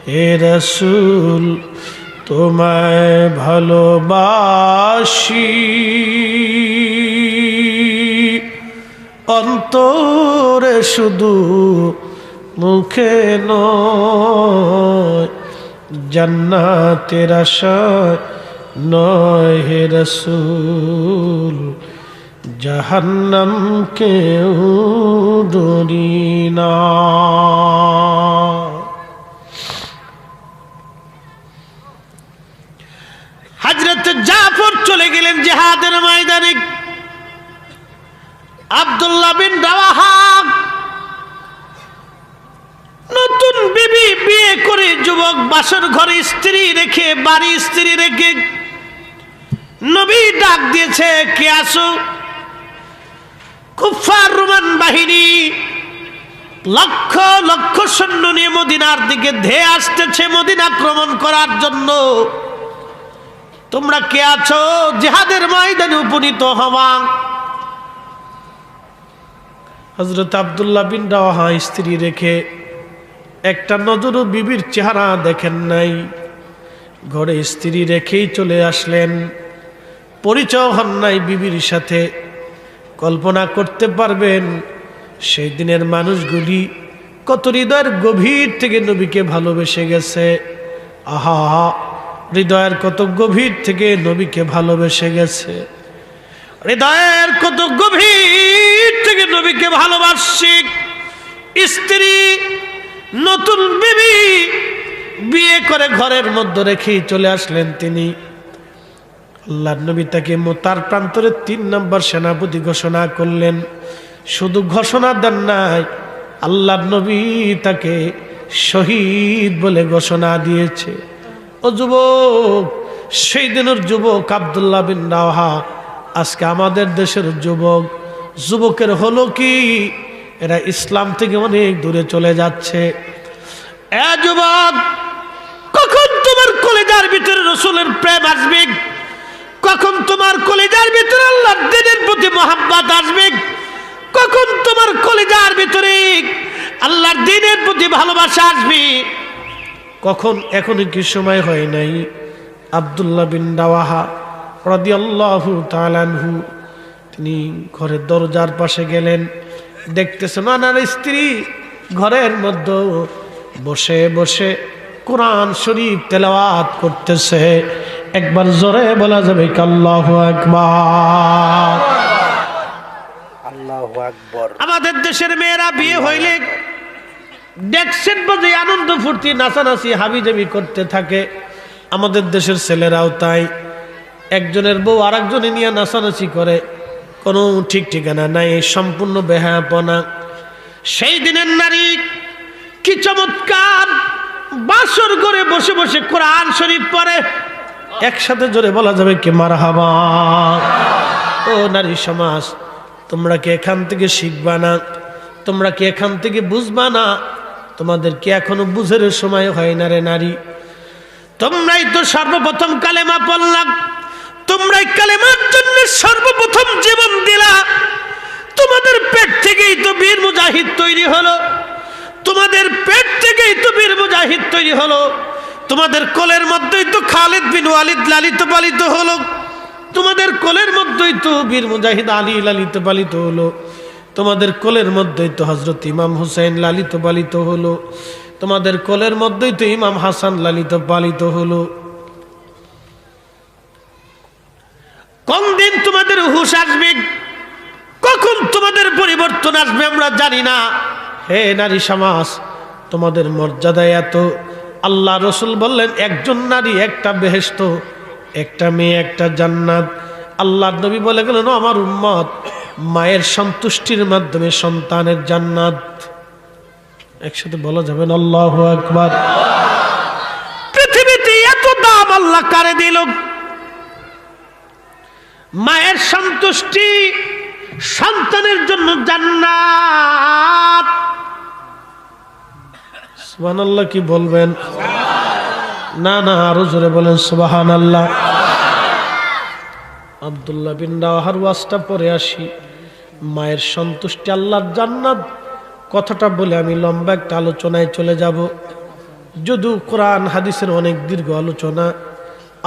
হে রাসূল তোমায় ভালোবাসি, অন্তরে শুধু মুখে নয়, জান্নাতের আশায় নয় হে রাসূল, জাহান্নাম কেউ ডরি না। হযরত জাফর চলে গেলেন জিহাদের ময়দানে। আব্দুল্লাহ বিন রাওয়াহা নতুন বিবি বিয়ে করে যুবক বাসর ঘরে স্ত্রী রেখে, বাড়ি স্ত্রী রেখে নবী ডাক দিয়েছে, কে আসো? কুফার রোমান বাহিনী লক্ষ লক্ষ সৈন্য নিয়ে মদিনার দিকে ধেয়ে আসতেছে মদিনা আক্রমণ করার জন্য। তোমরা কে আছো? জিহাদের ময়দানে উপনীত হওয়া। হযরত আব্দুল্লাহ বিন রাওয়াহা স্ত্রী রেখে একটা নজরও বিবির চেহারা দেখেন নাই, ঘরে স্ত্রী রেখেই চলে আসলেন, পরিচয় হন নাই বিবির সাথে। কল্পনা করতে পারবেন সেই দিনের মানুষগুলি কত হৃদয়ের গভীর থেকে নবীকে ভালোবেসে গেছে। আহা, হৃদয়ের কত গভীর থেকে নবীকে ভালোবেসে গেছে, হৃদয়ের কত গভীর থেকে নবীকে ভালোবাসি। স্ত্রী নতুন বিবি বিয়ে করে ঘরের মধ্যে রেখেই চলে আসলেন তিনি। আল্লাহর নবী তাকে মোতার প্রান্তরে ৩ নম্বর সেনাপতি ঘোষণা করলেন। শুধু ঘোষণা দেন নাই, আল্লাহর নবী তাকে শহীদ বলে ঘোষণা দিয়েছে। ও যুবক, সেই দিনের যুবক আব্দুল্লাহ বিন রাওয়াহা আজকে আমাদের দেশের যুবক। যুবকের হলো কি, এরা ইসলাম থেকে অনেক দূরে চলে যাচ্ছে। এ যুবক, কখন তোমার কলিজার ভিতরে রাসূলের প্রেম আসবে? কখন তোমার কলিজার ভিতরে আল্লাহর দ্বীনের প্রতি মহব্বত আসবে? কখন তোমার কলিজার ভিতরে আল্লাহর দ্বীনের প্রতি ভালোবাসা আসবে? কখন? এখনো কি সময় হয় নাই? আব্দুল্লাহ বিন রাওয়াহা রাদিয়াল্লাহু তাআলা আনহু তিনি ঘরের দরজার পাশে গেলেন, দেখতেছেন ওনার স্ত্রী ঘরের মধ্যে বসে বসে কোরআন শরীফ তেলাওয়াত করতেছে। একবার জোরে বলা যাবে কি আল্লাহু আকবার? আল্লাহু আকবার। আমাদের দেশের মেয়েরা বিয়ে হইলে ডেকসেট বাজে আনন্দ ফুর্তি নাচানাচি হাবিজাবি করতে থাকে। আমাদের দেশের ছেলেরাও তাই, একজনের বউ আরেকজনে নিয়ে নাচানাচি করে, কোনো ঠিক ঠিকানা নাই, সম্পূর্ণ বেহায়াপনা। সেই দিনের নারী কি চমৎকার বাসর ঘরে বসে বসে কোরআন শরীফ পড়ে। একসাথে জোরে বলা যাবে কি মারহাবা? ও নারী সমাজ, তোমরা কি এখান থেকে শিখবা না? তোমরা কি এখান থেকে বুঝবা না? তোমাদের কি এখনো বুঝের সময় হয় না রে নারী? তোমরাই তো সর্বপ্রথম কালেমা পড়লাম, তোমরাই কালেমার জন্য সর্বপ্রথম জীবন দিলা। তোমাদের পেট থেকেই তো বীর মুজাহিদ তৈরি হলো, তোমাদের পেট থেকেই তো বীর মুজাহিদ তৈরি হলো, তোমাদের কোলের মধ্যেই তো খালিদ বিন ওয়ালিদ লালিত পালিত হলো, তোমাদের কোলের মধ্যেই তো বীর মুজাহিদ আলী লালিত পালিত হলো, তোমাদের কোলের মধ্যেই তো হযরত ইমাম হুসাইন লালিত পালিত হলো, তোমাদের কোলের মধ্যেই তো ইমাম হাসান লালিত পালিত হলো। কোন দিন তোমাদের হুঁশ আসবে, কখন তোমাদের পরিবর্তন আসবে আমরা জানি না। হে নারী সমাজ, তোমাদের মর্যাদা এত, আল্লাহ রসুল বললেন একজন নারী একটা বেহেশত, একটা মেয়ে একটা জান্নাত। আল্লাহর নবী বলে গেলেন আমার উম্মত মায়ের সন্তুষ্টির মাধ্যমে সন্তানের জান্নাত। একসাথে বলা যাবেন আল্লাহু আকবার। পৃথিবীতে এত দাম আল্লাহ কারে দিল? মায়ের সন্তুষ্টি, সন্তানের জন্য জান্নাত। সুবহানাল্লাহ কি বলবেন? না না, আরো জোরে বলেন সুবহানাল্লাহ। আব্দুল্লাহ বিন রাওয়াহার ওয়াজটা পরে আসি। মায়ের সন্তুষ্টি, আল্লাহর জান্নাত কথাটা বলে আমি লম্বা একটা আলোচনায় চলে যাব। যদিও কোরআন হাদিসের অনেক দীর্ঘ আলোচনা,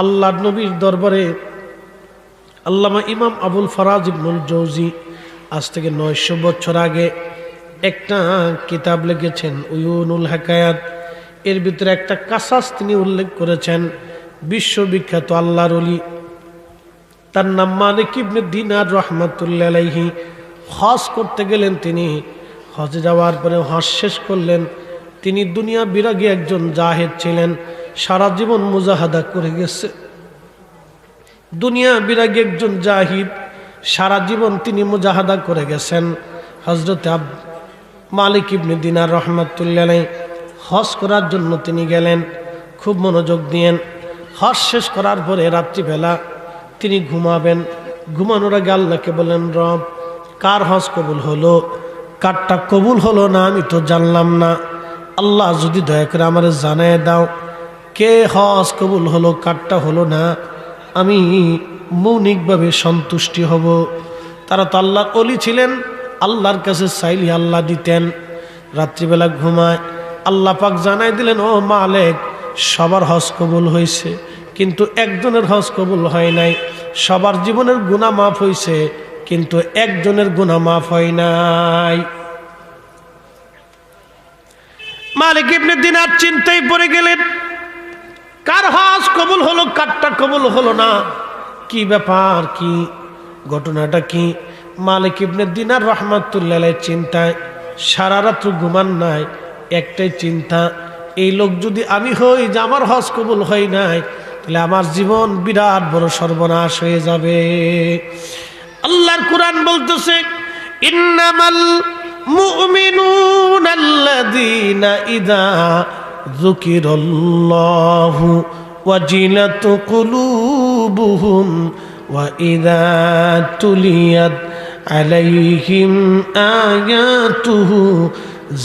আল্লাহর নবীর দরবারে আল্লামা ইমাম আবুল ফরাজ ইবনুল জৌজি আজ থেকে 900 বছর আগে একটা কিতাব লিখেছেন উয়ুনুল হাকায়াত। এর ভিতরে একটা কাসাস তিনি উল্লেখ করেছেন। বিশ্ববিখ্যাত আল্লাহর ওলি, তার নাম মালিক ইবনে দিনার রহমাতুল্লাহ আলাইহি। হজ করতে গেলেন তিনি। হজে যাওয়ার পরে হজ শেষ করলেন। তিনি দুনিয়া বিরাগী একজন জাহেদ ছিলেন, সারা জীবন মুজাহাদা করে গেছে। দুনিয়া বিরাগী একজন জাহিদ, সারা জীবন তিনি মুজাহাদা করে গেছেন। হযরত মালিক ইবনে দিনার রহমাতুল্লাহ আলাইহি হজ করার জন্য তিনি গেলেন। খুব মনোযোগ দিয়েন। হজ শেষ করার পরে রাত্রিবেলা তিনি ঘুমাবেন। ঘুমানোর আগে আল্লাহকে বলেন, রব, কার হজ কবুল হলো, কারটা কবুল হলো না আমি তো জানলাম না। আল্লাহ যদি দয়া করে আমার জানায় দাও কে হজ কবুল হলো, কারটা হলো না, আমি মৌনিকভাবে সন্তুষ্টি হব। তারা তো আল্লাহর ওলি ছিলেন, আল্লাহর কাছে চাইলে আল্লাহ দিতেন। রাত্রিবেলা ঘুমায়, আল্লাহ পাক জানাই দিলেন, ও মালিক, সবার হজ কবুল হয়েছে, কিন্তু একজনের হজ কবুল হয় নাই। সবার জীবনের গুনাহ মাফ হয়েছে, কিন্তু একজনের গুনাহ মাফ হয় নাই। মালিক ইবনে দিনার চিন্তায় পড়ে গেলেন, কার হজ কবুল হলো, কারটা কবুল হলো না, কি ব্যাপার, কি ঘটনাটা কি? মালিক ইবনে দিনার রহমাতুল্লাহ আলাইহি চিন্তায় সারা রাত্র ঘুমান নাই। একটাই চিন্তা, এই লোক যদি আমি হই যে আমার হজ কবুল হয় নাই, তাহলে আমার জীবন বিরাট বড় সর্বনাশ হয়ে যাবে। আল্লাহর কোরআন বলতেছে, ইন্নামাল মুমিনুনা আল্লাযীনা ইযা যুকিরাল্লাহু ওয়াজিলাত কুলুবুহুম ওয়া ইযা তুলিয়াত আলাইহিম আয়াতুহু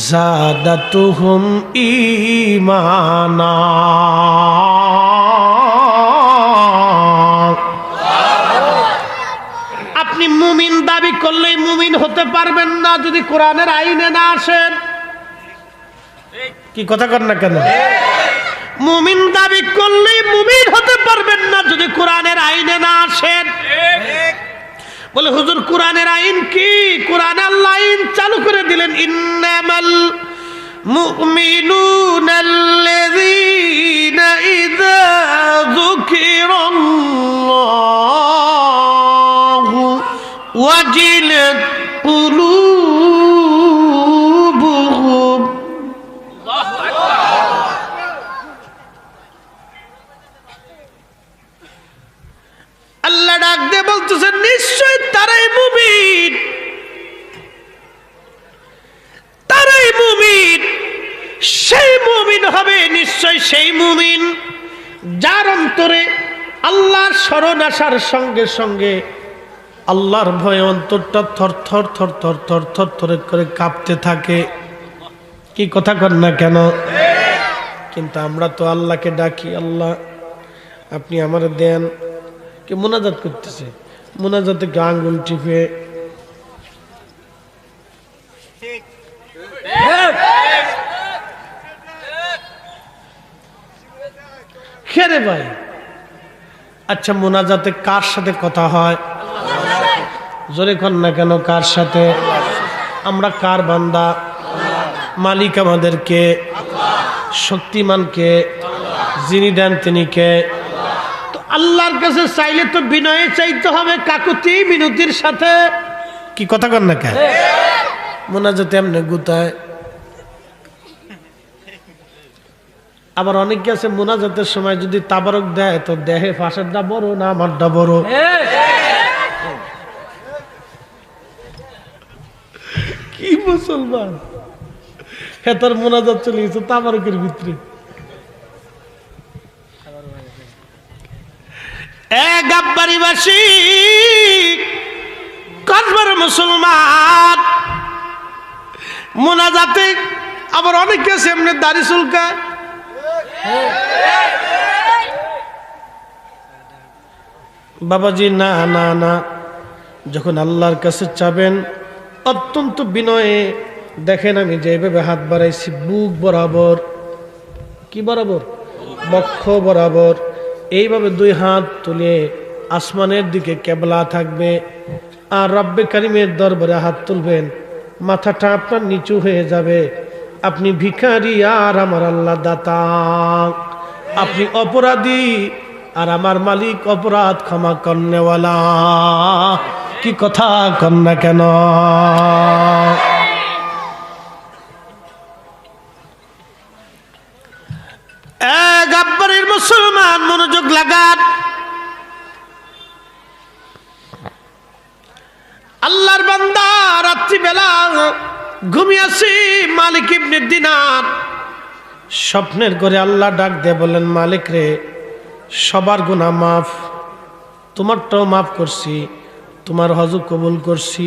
যাদাতুহুম ঈমানা। আপনি মুমিন দাবি করলেই মুমিন হতে পারবেন না যদি কোরআনের আইনে না আসেন। কি কথা কর না কেন? মুমিন দাবি করলেই মুমিন হতে পারবেন না যদি কোরআনের আইনে না আসেন। বলে হুজুর কোরআনের আইন কি? কোরআনে আল্লাহ আইন চালু করে দিলেন, ইন্নামাল মুমিনুনাল্লাযীনা ইযা যুকিরাল্লাহু ওয়াজিলাত কুলুবুহুম। আল্লাহ ডাক দিয়ে বলতেছেন, নিশ্চয় তারাই মুমিন, তারাই মুমিন। সেই মুমিন হবে নিশ্চয় সেই মুমিন যার অন্তরে আল্লাহর শরণ আসার সঙ্গে সঙ্গে আল্লাহর ভয়ে অন্তরটা থর থর থর থর থর থর থর করে কাঁপতে থাকে। কি কথা কর না কেন? কিন্তু আমরা তো আল্লাহকে ডাকি, আল্লাহ আপনি আমার দেন। কে মুনাজাত করতেছে, মুনাজাতে আঙ্গুল টিপে খেরে ভাই। আচ্ছা, মুনাজাতে কার সাথে কথা হয়? জোরে কর না কেন, কার সাথে? আমরা কার বান্দা? মালিক আমাদেরকে, শক্তিমানকে, যিনি দেন তিনি কে? তো আল্লাহর কাছে চাইলে তো বিনয়ে চাইতে হবে, কাকুতি মিনতির সাথে। কি কথা কর না কেন? মুনাজাতে এমনি গুতায়। আবার অনেকে আছে মুনাজাতের সময় যদি তাবারক দেয় তো দেহে ফাঁসেরটা বড় না আমারটা বড়। কি মুসলমান, হ্যাঁ তার মুনাজাত চলে গেছে তাবারকের ভিতরে। গাব্বারিবাসী কসবার মুসলমান মুনাজাতে আবার অনেকে আছে এমনি দাড়ি চুলকায়। বাবাজি না না না, যখন আল্লাহর কাছে চাবেন অত্যন্ত বিনয়ে, দেখেন আমি যেভাবে হাত বাড়াইছি বুক বরাবর, কি বরাবর? বক্ষ বরাবর। এইভাবে দুই হাত তুলে আসমানের দিকে কেবলা থাকবে, আর রব্বে কারিমের দরবারে হাত তুলবেন, মাথাটা আপনার নিচু হয়ে যাবে। আপনি ভিখারি আর আমার আল্লাহ দাতা, আপনি অপরাধী আর আমার মালিক অপরাধ ক্ষমা করনেওয়ালা। কি কথা কন না কেন? গাব্বারের মুসলমান মনোযোগ লাগান। আল্লাহর বান্দা রাত্রিবেলা ঘুমিয়েছি, মালিক ইবনে দিনার স্বপ্নের করে আল্লাহ ডাক দিয়ে বললেন, মালিক রে, সবার গুনাহ মাফ, তোমারটাও মাফ করছি, তোমার হজ কবুল করছি,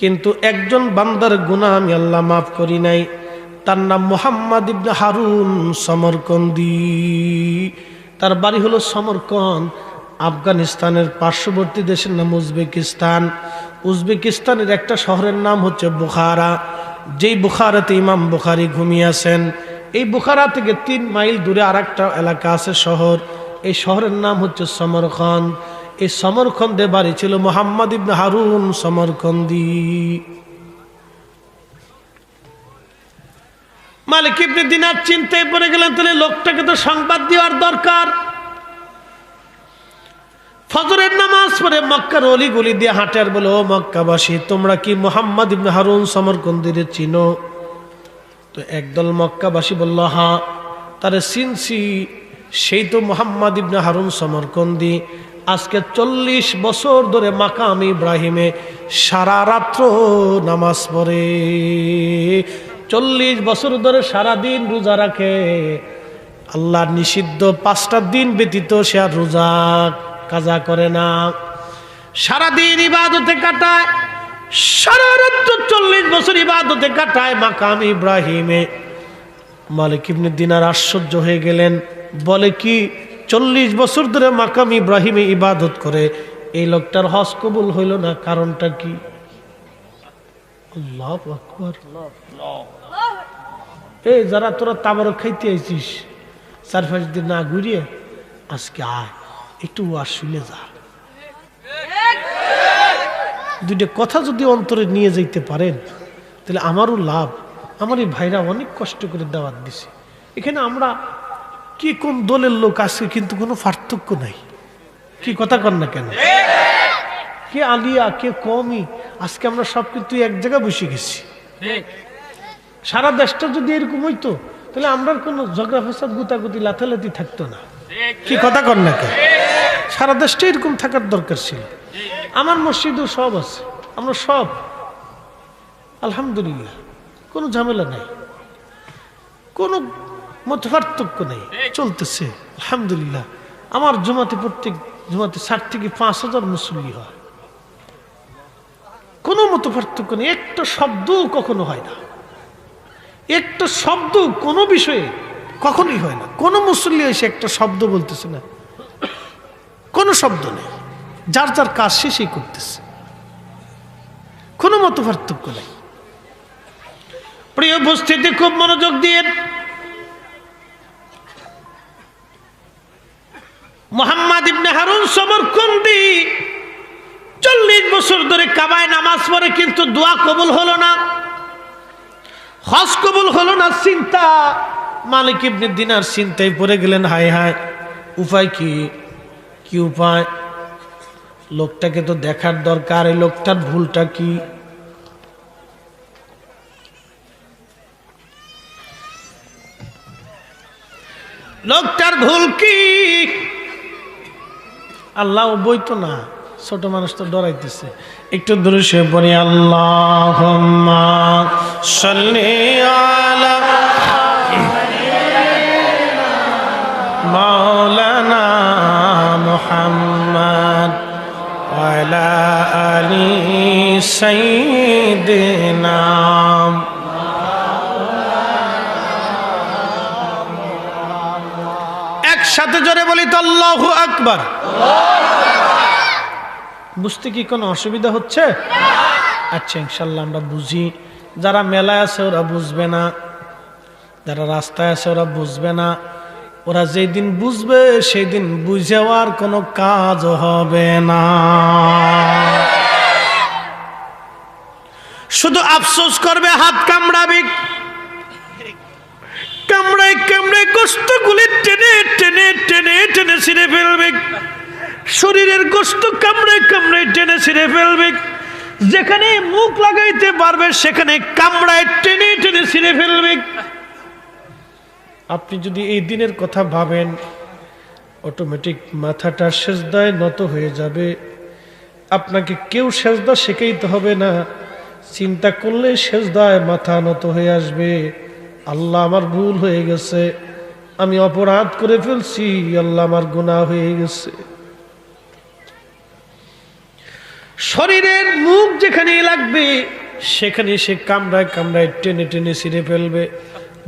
কিন্তু একজন বান্দার গুনাহ আমি আল্লাহ মাফ করি নাই। তার নাম মুহাম্মদ ইবনে হারুন সমরকন্দি। তার বাড়ি হলো সমরকন্দ, আফগানিস্তানের পার্শ্ববর্তী দেশের নাম উজবেকিস্তান। উজবেকিস্তানের একটা শহরের নাম হচ্ছে বুখারা। যেই বুখারাতে ইমাম বুখারী ঘুমিয়ে আছেন, এই বুখারা থেকে 3 মাইল দূরে আর একটা এলাকা আছে শহর, এই শহরের নাম হচ্ছে সমরকন্দ। এই সমরকন্দে বাড়ি ছিল মুহাম্মদ ইবনে হারুন সমরকন্দি। মালিক ইবনে দিনার চিন্তায় পড়ে গেলেন, তাহলে লোকটাকে তো সংবাদ দেওয়ার দরকার। ফজরের নামাজ পড়ে মক্কার অলিগলি দিয়ে হাঁটে আর বলে, ও মক্কাবাসী, তোমরা কি মুহাম্মদ ইবনে হারুন সমরকন্দিরে চিনো? তো একদল মক্কাবাসী বলল, হ্যাঁ, তারে চিনছি, সেই তো মুহাম্মদ ইবনে হারুন সমরকন্দি। আজকে 40 বছর ধরে মাকাম ইব্রাহিমে সারা রাত্র নামাজ পড়ে, 40 বছর ধরে সারাদিন রোজা রাখে। আল্লাহর নিষিদ্ধ 5টা দিন ব্যতীত সে আর রোজা কাজা করে না, সারাদিন ইবাদতে কাটায়, সারা রাত 40 বছর ইবাদতে কাটায় মাকাম ইব্রাহিমে। মালিক ইবনে দিনার আশ্চর্য হয়ে গেলেন, বলে কি 40 বছর ধরে মাকাম ইব্রাহিমে ইবাদত করে, এই লোকটার হজ কবুল হইল না, কারণটা কি? আল্লাহু আকবার। এই যারা তোরা তাবারক খাইতে আইছিস, 4-5 দিন না ঘুরিয়ে আজকে আয়, একটু ওয়াজ শুনে যা। 2টা কথা যদি অন্তরে নিয়ে যাইতে পারেন, তাহলে আমারও লাভ। আমার এই ভাইরা অনেক কষ্ট করে দাওয়াত দিছে। এখানে আমরা কি কোন দলের লোক আছে, কিন্তু কোনো পার্থক্য নাই। কি কথা কন না কেন? কে আলিয়া, কে কমই, আজকে আমরা সব কিন্তু এক জায়গায় বসে গেছি। সারা দেশটা যদি এরকম হইতো, তাহলে আমরা কোনো ঝগড়া ফেসাদ গুতাগুতি লাথালাতি থাকতো না। কি কথা কন না কেন? সারা দেশটা এরকম থাকার দরকার ছিল। আমার মসজিদও সব আছে, আমরা সব আলহামদুলিল্লাহ, কোনো ঝামেলা নাই, কোনো মতপার্থক্য নেই, চলতেছে আলহামদুলিল্লাহ। আমার জমাতে প্রত্যেক জমাতে 60 থেকে 5,000 মুসল্লি হয়, কোনো মতপার্থক্য নেই। একটা শব্দ কখনো হয় না, একটা শব্দ কোনো বিষয়ে কখনোই হয় না। কোনো মুসল্লি এসে একটা শব্দ বলতেছে না, কোনো শব্দ নেই, যার যার কাজ শেষই করতেছে, কোনো মতপার্থক্য নেই। প্রিয় উপস্থিতি, খুব মনোযোগ দিয়ে মুহাম্মদ ইবনে হারুন সমরকন্দি 40 বছর ধরে কাবায় নামাজ পড়ে, কিন্তু দোয়া কবুল হলো না, হজ কবুল হলো না। চিন্তা, মালিক ইবনে দিনার চিন্তায় পড়ে গেলেন, হায় হায়, উপায় কি? কি উপায়? লোকটাকে তো দেখার দরকার, এই লোকটার ভুলটা কি? লোকটার ভুল কি? আল্লাহ বইতো না, ছোট মানুষ তো ডরাইতেছে। একটু দূরে সে পড়ি, আল্লাহুম্মা সাল্লি আলা মাওলানা মুহাম্মদ ওয়া আলা আলি সাইয়্যিদিনা। একসাথে জোরে বলি তো, আল্লাহু আকবার। বুঝতে কি কোনো অসুবিধা হচ্ছে? আচ্ছা, ইনশাল্লাহ আমরা বুঝি। যারা মেলায় আছে ওরা বুঝবে না, যারা রাস্তায় আছে ওরা বুঝবে না, ওরা যেই দিন বুঝবে সেই দিন বুঝেওয়ার কোনো কাজ হবে না। শুধু আফসোস করবে, হাত কামড়াবে, কামড়ায় কামড়ায় গোশতগুলি টেনে টেনে টেনে টেনে ছিঁড়ে ফেলবে, শরীরের গোশত কামড়ায় কামড়ায় টেনে ছিঁড়ে ফেলবে, যেখানে মুখ লাগাইতে পারবে সেখানে কামড়ায় টেনে টেনে ছিঁড়ে ফেলবে। আপনি যদি এই দিনের কথা ভাবেন, অটোমেটিক মাথাটা সেজদায় নত হয়ে যাবে। আপনাকে কেউ সেজদা শেখাইতে হবে না, চিন্তা করলে সেজদায় মাথা নত হয়ে আসবে। আল্লাহ আমার ভুল হয়ে গেছে, আমি অপরাধ করে ফেলছি, আল্লাহ আমার গুনাহ হয়ে গেছে। শরীরের মুখ যেখানে লাগবে সেখানে সে কামড়ায় কামড়ায় টেনে টেনে ছিঁড়ে ফেলবে,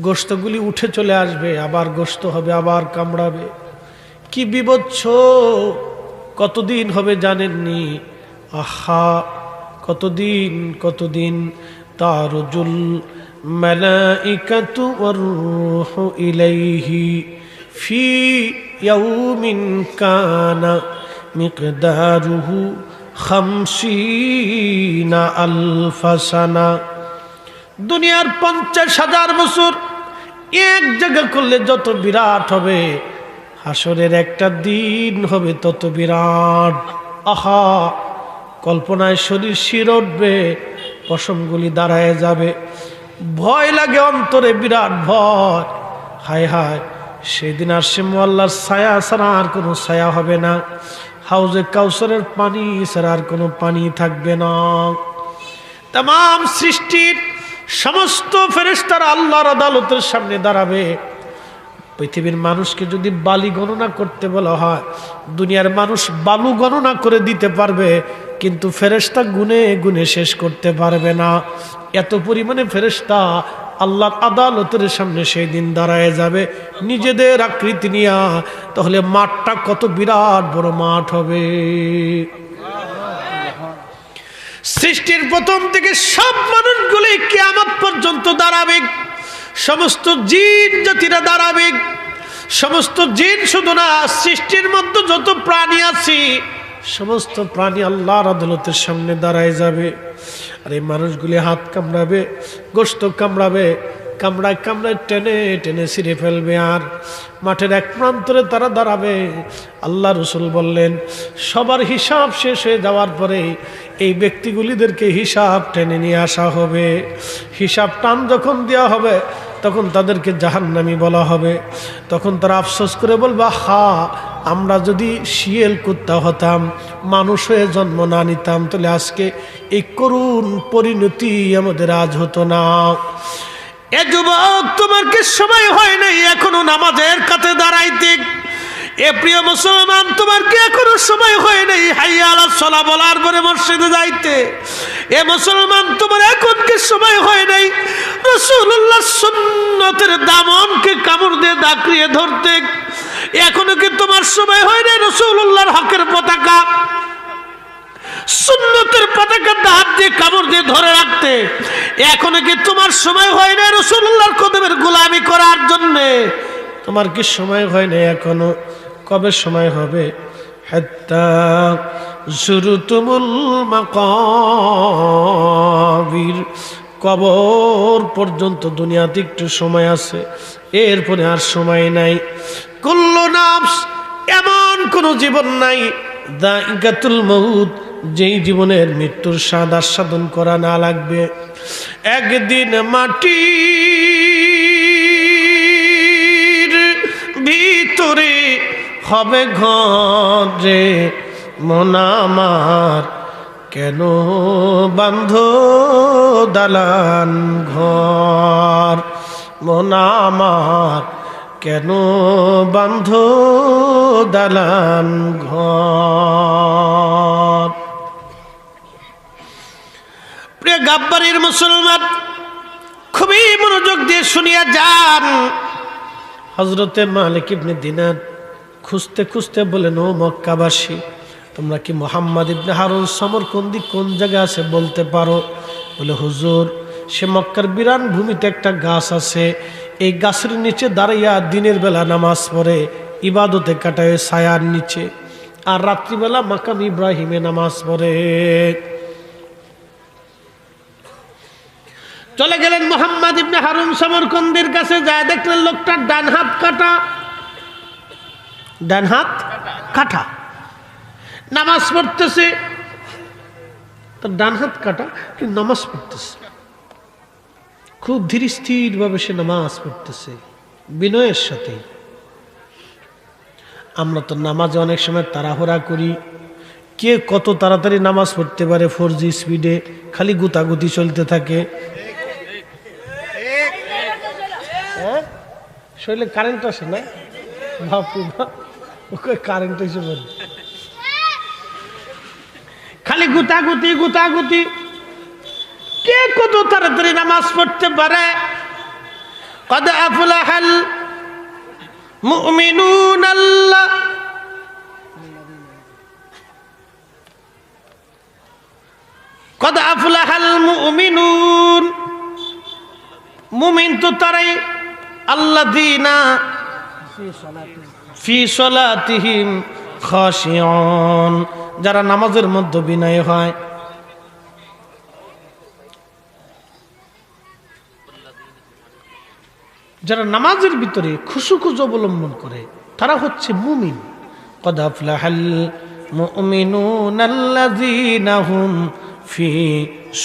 গোশতগুলি উঠে চলে আসবে, আবার গোশত হবে, আবার কামড়াবে। কি বিভৎস! কতদিন হবে জানেননি? আহা, কতদিন কতদিন। তারজুল মালাইকাতু ওয়ার রূহু ইলাইহি ফি ইয়াউমিন কানা মিকদারুহু 50 আলফা সানা। দুনিয়ার 50,000 বছর এক জায়গা করলে যত বিরাট হবে, হাসরের একটা দিন হবে তত বিরাট। আহা, কল্পনায় শরীর শির উঠবে, পশমগুলি দাঁড়ায় যাবে, ভয় লাগে অন্তরে, বিরাট ভয়। হায় হায়, সেদিন আসছে আল্লাহর ছায়া ছাড়া আর কোনো ছায়া হবে না, হাউজে কাউসারের পানি ছাড়া আর কোনো পানি থাকবে না। তাম সৃষ্টির সমস্ত ফেরেশতারা আল্লাহর আদালতের সামনে দাঁড়াবে। পৃথিবীর মানুষকে যদি বালি গণনা করতে বলা হয়, দুনিয়ার মানুষ বালু গণনা করে দিতে পারবে, কিন্তু ফেরেশতা গুনে গুনে শেষ করতে পারবে না। এত পরিমাণে ফেরেশতা আল্লাহর আদালতের সামনে সেই দিন দাঁড়ায় যাবে নিজেদের আকৃতি নিয়া। তাহলে মাঠটা কত বিরাট বড় মাঠ হবে! সৃষ্টির প্রথম থেকে সব মানুষগুলি কিয়ামত পর্যন্ত দাঁড়াবে, সমস্ত জিন জাতিরা দাঁড়াবে। সমস্ত জিন শুধু না, সৃষ্টির মধ্যে যত প্রাণী আছে সমস্ত প্রাণী আল্লাহর আদালতের সামনে দাঁড়ায় যাবে। আর এই মানুষগুলি হাত কামড়াবে, গোশত কামড়াবে, কামড়ায় কামড়ায় টেনে টেনে ছিঁড়ে ফেলবে। আর মাঠের এক প্রান্তরে তারা দাঁড়াবে। আল্লাহ রসুল বললেন, সবার হিসাব শেষ হয়ে যাওয়ার পরে এই ব্যক্তিগুলিদেরকে হিসাব টেনে নিয়ে আসা হবে। হিসাব টান যখন দেওয়া হবে তখন তাদেরকে জাহান্নামী বলা হবে। তখন তারা আফসোস করে বলবে, হা, আমরা যদি শিয়াল কুত্তা হতাম, মানুষ হয়ে জন্ম না নিতাম, তাহলে আজকে এই করুণ পরিণতি আমাদের আজ হতো না। এ যুবক, তোমার কি সময় হয় নাই এখনো নামাজের কাছে দাঁড়াইতে? এ প্রিয় মুসলমান, তোমার কি এখনো সময় হয় নাই হাইয়া আলাস সালাহ বলার পরে মসজিদে যাইতে? এ মুসলমান, তোমার এখন কি সময় হয় নাই রাসূলুল্লাহ সুন্নতের দামনকে কামড় দিয়ে দাঁড়িয়ে ধরতে? এখনো কি তোমার সময় হয় নাই রাসূলুল্লাহর হকের পতাকা, সুন্নতের পতাকা হাত দিয়ে কামড় দিয়ে ধরে রাখতে? এখনো কি তোমার সময় হয় না রাসূলুল্লাহর কদমের গোলামি করার জন্য? তোমার কি সময় হয় না এখনো? কবে সময় হবে? হাত্তা যুরতুমুল মাকাবির, কবর পর্যন্ত দুনিয়াতে একটু সময় আছে, এরপরে আর সময় নাই। কুল্লু নাফস, এমন কোন জীবন নাই যায়িকাতুল মউত, যেই জীবনের মৃত্যুর স্বাদ আস্বাদন করা না লাগবে। একদিন মাটির ভিতরে হবে ঘরে, মন আমার কেন বান্ধ দালান ঘর, মন আমার কেন বান্ধ দালান ঘর। প্রিয় গাব্বারির মুসলমান, খুবই মনোযোগ দিয়ে শুনিয়া যান। হযরতে মালিক ইবনে দিনার খুঁজতে খুঁজতে বলেন, ও মক্কাবাসী, তোমরা কি মুহাম্মদ ইবনে হারুন সমরকন্দি কোন জায়গায় আছে বলতে পারো? বলে, হুজুর, সে মক্কার বিরান ভূমিতে একটা গাছ আছে, এই গাছের নিচে দাঁড়াইয়া দিনের বেলা নামাজ পড়ে, ইবাদতে কাটায় ছায়ার নিচে, আর রাত্রিবেলা মাকাম ইব্রাহিমে নামাজ পড়ে। চলে গেলেন মুহাম্মদ ইবনে হারুন সমরকন্দির কাছে, যায় দেখলেন লোকটার ডান হাত কাটা, ডান হাত কাটা, নামাজ পড়তেছে, তার ডান হাত কাটা কিন্তু নামাজ পড়তেছে, খুব ধীর স্থির ভাবে সে নামাজ পড়তেছে বিনয়ের সাথে। আমরা তো নামাজে অনেক সময় তাড়াহুড়া করি, কে কত তাড়াতাড়ি নামাজ পড়তে পারে, 4G স্পিডে খালি গুতাগুতি চলতে থাকে। শরীরে কারেন্ট আসে না, কারেন্ট এসে বলে খালি গুতাগুতি গুতাগুতি, কে কত তাড়াতাড়ি নামাজ পড়তে পারে। কদ আফলাহাল মুমিনুন, আল্লাহ কদ আফলাহাল মুমিনুন, মুমিন তো তারাই আল্লাযীনা ফি সালাতিহিম খাশিউন, যারা নামাজের মধ্যে বিনয় হয়। যারা নামাজের ভিতরে খুশুখুজ অবলম্বন করে তারা হচ্ছে মুমিন। কদ আফলাহাল মুমিনুনাল্লাযীনা হুম ফি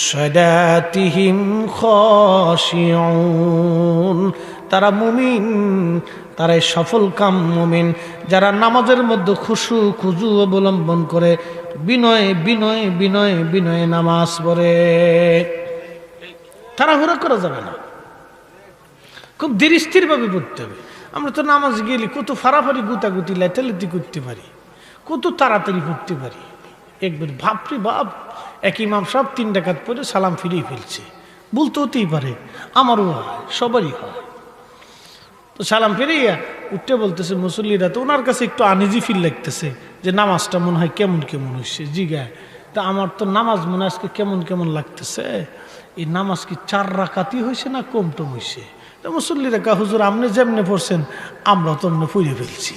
সালাতিহিম খাশিউন, তারা মুমিন, তারাই সফল কাম মুমিন যারা নামাজের মধ্যে খুশু খুজু অবলম্বন করে বিনয় বিনয় বিনয় বিনয় নামাজ পড়ে। তাড়াহুড়া করা যাবে না, খুব ধীর স্থির ভাবে পড়তে হবে। আমরা তো নামাজ গেলি কত ফাড়াফাড়ি গুতাগুতি লেতালেতি করতে পারি, কত তাড়াতাড়ি পড়তে পারি। একবার বাপরে বাপ, এক ইমাম সব 3 রাকাত পরে সালাম ফিরিয়ে ফেলছে, বলতে হতেই পারে, আমারও হয়, সবারই হয়। তো সালাম ফিরিয়া উঠতে বলতেছে মুসল্লিরা, তো ওনার কাছে একটু আনইজি ফিল লাগতেছে যে নামাজটা মনে হয় কেমন কেমন হয়েছে। জিগায়, তা আমার তো নামাজ মনে হয় আজকে কেমন কেমন লাগতেছে, এই নামাজ কি 4 রাকাতই হয়েছে না কম টম হয়েছে? তো মুসল্লিরা কা, হুজুর আপনি যেমনে পড়ছেন আমরা তো অমনে পড়ে ফেলছি।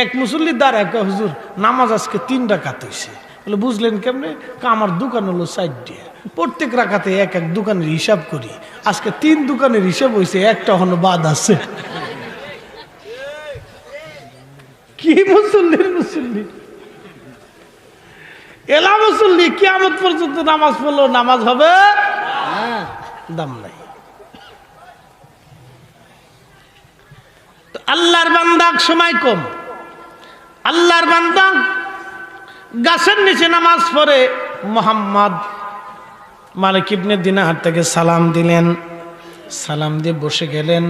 এক মুসল্লি দাঁড়ায়, হুজুর নামাজ আজকে 3 রাকাত হয়েছে। বলে বুঝলেন কেমনে? আমার দোকান হলো 4 দিয়ে, প্রত্যেক রাকাতে এক এক দোকানের হিসাব করি, আজকে 3 দোকানের হিসাব হয়েছে, একটা হলো বাদ আছে। কি মুসল্লির মুসল্লি, এলা মুসল্লি কিয়ামত পর্যন্ত নামাজ পড়লো, নামাজ হবে দাম নাই। আল্লাহর বান্দা সময় কম, আল্লাহর বান্দা গাছের নিচে নামাজ পড়ে মুহাম্মদ মালিক ইবনে দিনার থেকে সালাম দিলেন, সালাম দিয়ে বসে গেলেন।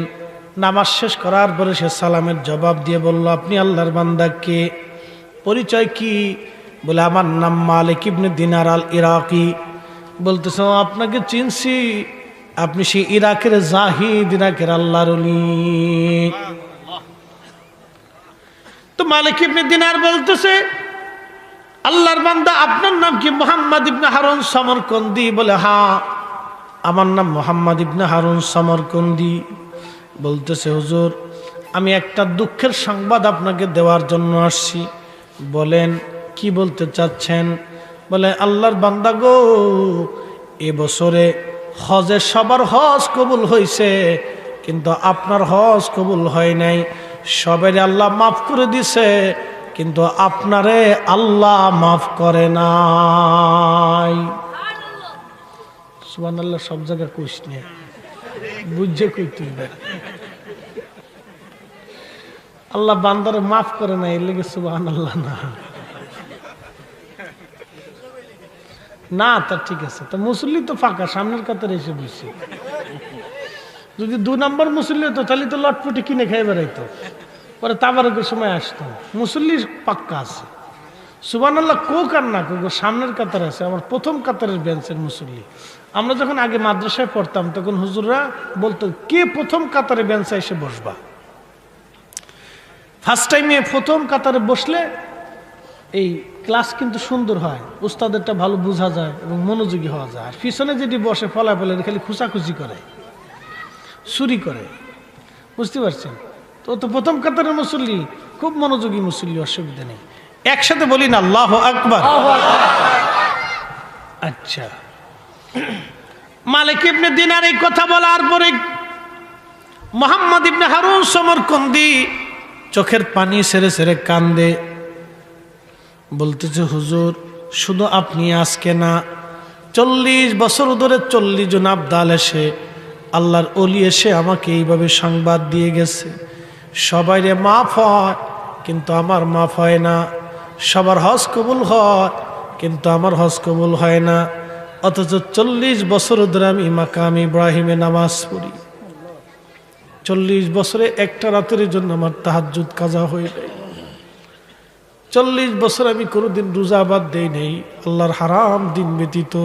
নামাজ শেষ করার পরে সে সালামের জবাব দিয়ে বলল, আপনি আল্লাহর বান্দা কে? পরিচয় কি? বলে আমার নাম মালিক ইবনে দিনার আল ইরাকি। বলতেছ আপনাকে চিনছি, আপনি সেই ইরাকের জাহিদ, ইরাকের আল্লাহর ওলি। তো মালিক ইবনে দিনার বলতেছে, আল্লাহর বান্দা আপনার নাম কি? মুহাম্মদ ইবনে হারুন সমরকন্দি। বলে হ্যাঁ, আমার নাম মুহাম্মদ ইবনে হারুন সমরকন্দি। বলতেছে হুজুর, আমি একটা দুঃখের সংবাদ আপনাকে দেওয়ার জন্য আসছি। বলেন কি বলতে চাচ্ছেন? বলে আল্লাহর বান্দা গো, এবছরে হজে সবার হজ কবুল হয়েছে, কিন্তু আপনার হজ কবুল হয় নাই। সবাই আল্লাহ মাফ করে দিছে, কিন্তু আপনারে আল্লাহ মাফ করে নাই। সুবহানাল্লাহ, সব জায়গায় কইস না, বুঝছে কই তুই না। আল্লাহ বান্দারে মাফ করে নাই, এর লেগে সুবহানাল্লাহ না। না তা ঠিক আছে, তো মুসল্লি তো ফাঁকা, সামনের কাতারে এসে বসে। যদি 2 নম্বর মুসল্লি হতো তাহলে তো লটপটি কিনে খেয়ে বেড়াইতো, পরে তাবারকের সময় আসতো। মুসল্লি পাক্কা আছে, সুবহানাল্লাহ। কোক আর না কোক সামনের কাতারে আছে, আমার প্রথম কাতারের বেঞ্চের মুসল্লি। আমরা যখন আগে মাদ্রাসায় পড়তাম তখন হুজুররা বলতো, কে প্রথম কাতারে বেঞ্চে এসে বসবা। ফার্স্ট টাইমে প্রথম কাতারে বসলে এই ক্লাস কিন্তু সুন্দর হয়, উস্তাদেরটা ভালো বোঝা যায় এবং মনোযোগী হওয়া যায়। আর পিছনে যেটি বসে ফলাফলের খালি খুচাখুচি করে, চুরি করে, বুঝতে পারছেন? তো তো প্রথম কাতারের মুসল্লি, খুব মনোযোগী মুসল্লি, অসুবিধা নেই। একসাথে বলি না আল্লাহু আকবার। আচ্ছা, মালিক ইবনে দিনার এই কথা বলার পরে মুহাম্মদ ইবনে হারুন সমরকন্দি চোখের পানি ছেড়ে ছেড়ে কান্দে, বলতেছে হুজুর শুধু আপনি আজকে না, 40 বছর ধরে 40 জন আবদাল এসে, আল্লাহর ওলি এসে আমাকে এইভাবে সংবাদ দিয়ে গেছে, সবাইরে মাফ হয় কিন্তু আমার মাফ হয় না, সবার হজ কবুল হয় কিন্তু আমার হজ কবুল হয় না, অথচ 40 বছর ধরে আমি মাকাম ইব্রাহিমে নামাজ পড়ি, 40 বছরে একটা রাতের জন্য আমার তাহাজ্জুদ কাজা হয়ে যায়, 40 বছর আমি কোনোদিন রোজা বাদ দেই নেই আল্লাহর হারাম দিন ব্যতীত,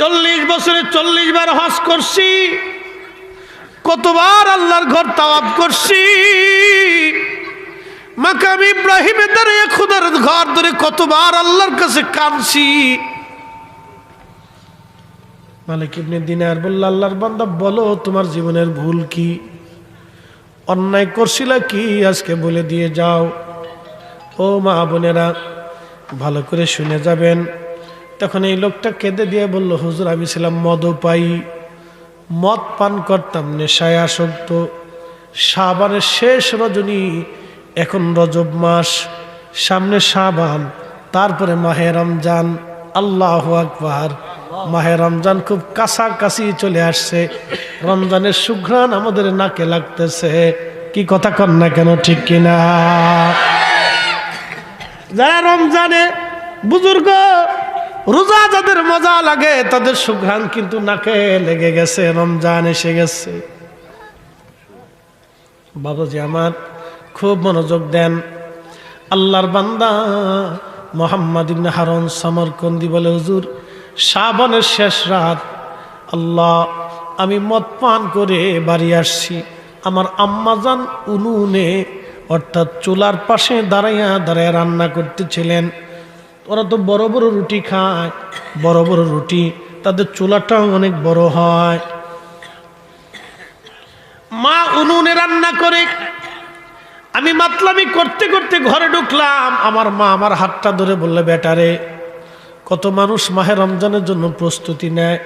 40 বছরে 40 বার হজ করছি, কতবার আল্লাহর ঘর তাওয়াফ করছি, মাকাম ইব্রাহিমে দাঁড়িয়ে খোদার ঘর ধরে কতবার আল্লাহর কাছে কাঁদছি। মালিক ইবনে দিনার বলল, আল্লাহর বান্দা বলো তোমার জীবনের ভুল কি, অন্যায় করছিলা কি, আজকে বলে দিয়ে যাও। ও মা বোনেরা ভালো করে শুনে যাবেন। তখন এই লোকটা কেঁদে দিয়ে বলল, হুজুর আমি ছিলাম মদপায়ী, মদ পান করতাম, নেশায় আসক্ত, শাবানের শেষ রজনী, এখন রজব মাস, সামনে শাবান, তারপরে মাহে রমজান, আল্লাহু আকবার, মাহে রমজান খুব কাছাকাছি চলে আসছে, রমজানের সুঘ্রাণ আমাদের নাকে লাগতেছে, কি কথা কন না কেন, ঠিক কিনা? যারা রমজানে বুজুর্গ রোজা যাদের মজা লাগে তাদের সুঘ্রাণ কিন্তু নাকে লেগে গেছে, রমজান এসে গেছে। বাবাজি আমার খুব মনোযোগ দেন। আল্লাহর বান্দা মুহাম্মদ ইবনে হারুন সমরকন্দি বলে, হুজুর শাবানের শেষ রাত, আল্লাহ আমি মদ পান করে বাড়ি আসছি, আমার আম্মাজান উনুনে অর্থাৎ চুলার পাশে দাঁড়াইয়া দাঁড়াইয়া রান্না করতেছিলেন। ওরা তো বড় বড় রুটি খায়, বড় বড় রুটি, তাদের চুলাটাও অনেক বড় হয়। মা উনুনে রান্না করে, আমি মাতলামি করতে করতে ঘরে ঢুকলাম, আমার মা আমার হাতটা ধরে বললে, বেটারে কত মানুষ মাহে রমজানের জন্য প্রস্তুতি নেয়,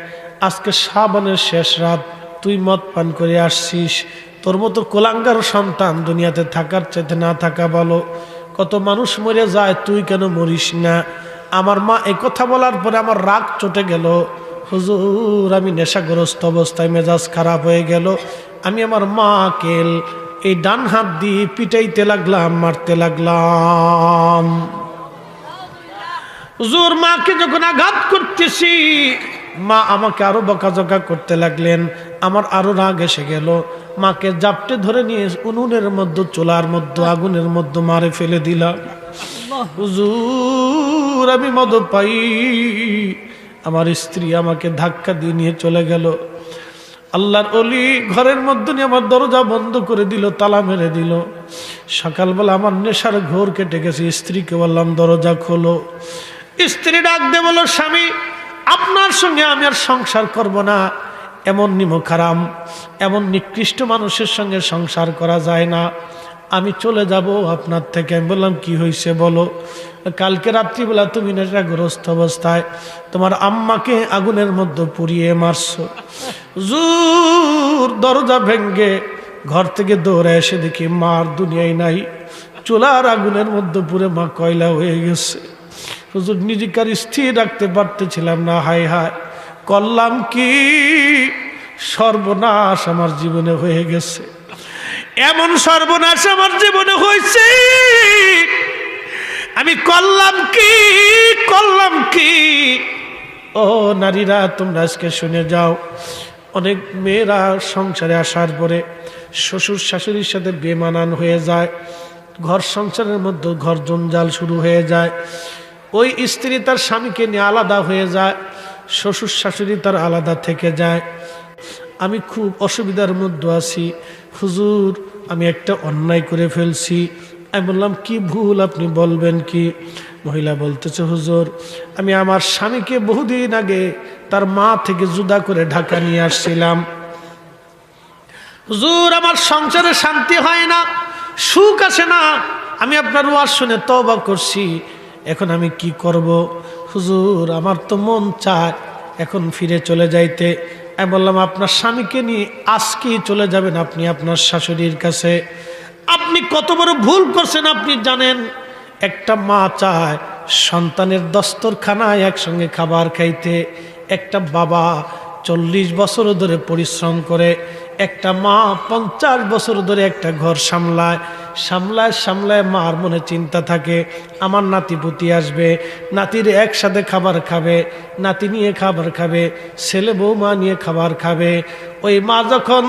আজকে শাবানের শেষ রাত, তুই মদ পান করে আসছিস, তোর মতো কোলাঙ্গার সন্তান দুনিয়াতে থাকার চাইতে না থাকা ভালো, কত মানুষ মরে যায়, তুই কেন মরিস না? আমার মা এই কথা বলার পরে আমার রাগ চটে গেল। হুজুর আমি নেশাগ্রস্ত অবস্থায়, মেজাজ খারাপ হয়ে গেল, আমি আমার মাকে এই ডান হাত দিয়ে পিটাইতে লাগলাম, মারতে লাগলাম। হুজুর মাকে যখন আঘাত করতেছি, মা আমাকে আরো বকাঝকা করতে লাগলেন, আমার আরো রাগ এসে গেল, মাকে জাপটে ধরে নিয়ে উনুনের মধ্যে, চুলার মধ্যে, আগুনের মধ্যে মারে ফেলে দিলাম। হুজুর আমি মদ পাই, আমার স্ত্রী আমাকে ধাক্কা দিয়ে নিয়ে চলে গেল। আল্লাহর ওলি ঘরের মধ্যে নিয়ে আমার দরজা বন্ধ করে দিল, তালা মেরে দিল। সকালবেলা আমার নেশার ঘোর কেটে গেছে, স্ত্রীকে বললাম দরজা খোলো। স্ত্রী ডাক দে বলো, স্বামী আপনার সঙ্গে আমি আর সংসার করব না, এমন নিমখারাম, এমন নিকৃষ্ট মানুষের সঙ্গে সংসার করা যায় না, আমি চলে যাব আপনার থেকে। আমি বললাম কি হয়েছে বলো। কালকে রাত্রিবেলা তুমি নেশাগ্রস্ত অবস্থায় তোমার আম্মাকে আগুনের মধ্যে পুড়িয়ে মারছো। হুজুর দরজা ভেঙ্গে ঘর থেকে দৌড়ে এসে দেখি মার দুনিয়ায় নাই, চুলার আগুনের মধ্যে পুড়ে মা কয়লা হয়ে গেছে। হুজুর নিজেকে আর স্থির রাখতে পারতেছিলাম না, হায় হায় করলাম কি, সর্বনাশ আমার জীবনে হয়ে গেছে, এমন সর্বনাশ আমার জীবনে হয়েছে, আমি করলাম কি, করলাম কি। ও নারীরা তোমরা আজকে শুনে যাও, অনেক মেয়েরা সংসারে আসার পরে শ্বশুর শাশুড়ির সাথে বেমানান হয়ে যায়, ঘর সংসারের মধ্যে ঘর জঞ্জাল শুরু হয়ে যায়, ওই স্ত্রী তার স্বামীকে নিয়ে আলাদা হয়ে যায়, শ্বশুর শাশুড়ি তার আলাদা থেকে যায়। আমি খুব অসুবিধার মধ্যে আছি, হুজুর আমি একটা অন্যায় করে ফেলছি, আমি বললাম কি ভুল আপনি বলবেন কি? মহিলা বলতেছে হুজুর আমি আমার স্বামীকে বহুদিন আগে তার মা থেকে জুদা করে ঢাকা নিয়ে আসছিলাম। হুজুর আমার সংসারে শান্তি হয় না, সুখ আসে না, আমি আপনার ওয়াজ শুনে তওবা করছি, এখন আমি কি করব? হুজুর আমার তো মন চায় এখন ফিরে চলে যাইতে। আমি বললাম আপনার স্বামীকে নিয়ে আজকেই চলে যাবেন আপনি আপনার শাশুড়ির কাছে। আপনি কত বড় ভুল করছেন আপনি জানেন? একটা মা চায় সন্তানের দস্তরখানায় একসঙ্গে খাবার খাইতে। একটা বাবা 40 বছর ধরে পরিশ্রম করে, একটা মা 50 বছর ধরে একটা ঘর সামলায় সামলায় সামলায় মার মনে চিন্তা থাকে আমার নাতিপুতি আসবে, নাতির একসাথে খাবার খাবে, নাতি নিয়ে খাবার খাবে, ছেলে বৌমা নিয়ে খাবার খাবে। ওই মা যখন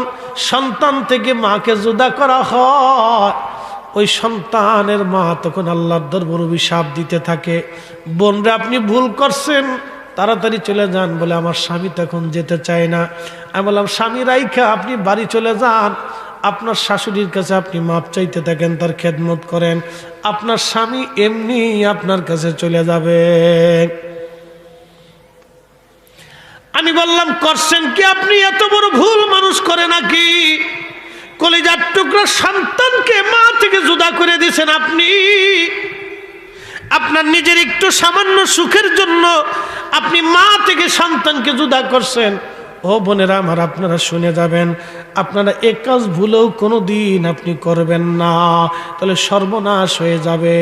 সন্তান থেকে মাকে জুদা করা হয়, ওই সন্তানের মা তখন আল্লাহর দরবারে অভিশাপ দিতে থাকে, বোনরা আপনি ভুল করছেন, তাড়াতাড়ি চলে যান। বলে আমার স্বামী তখন যেতে চায় না। আমি বললাম স্বামী রাইখা আপনি বাড়ি চলে যান, আপনার শাশুড়ির কাছে আপনি মাপ চাইতে থাকেন, তার খেদমত করেন, আপনার স্বামী এমনি আপনার কাছে চলে যাবে। আমি বললাম করছেন কি আপনি? এত বড় ভুল মানুষ করে নাকি? কলিজার টুকরো সন্তানকে মা থেকে জুদা করে দিয়েছেন আপনি। আপনার নিজের একটু সামান্য সুখের জন্য আপনি মা থেকে সন্তানকে জুদা করছেন। ও বোনেরা আমার, আপনারা শুনে যাবেন, আপনারা এক কাজ ভুলেও কোনো দিন আপনি করবেন না, তাহলে সর্বনাশ হয়ে যাবে,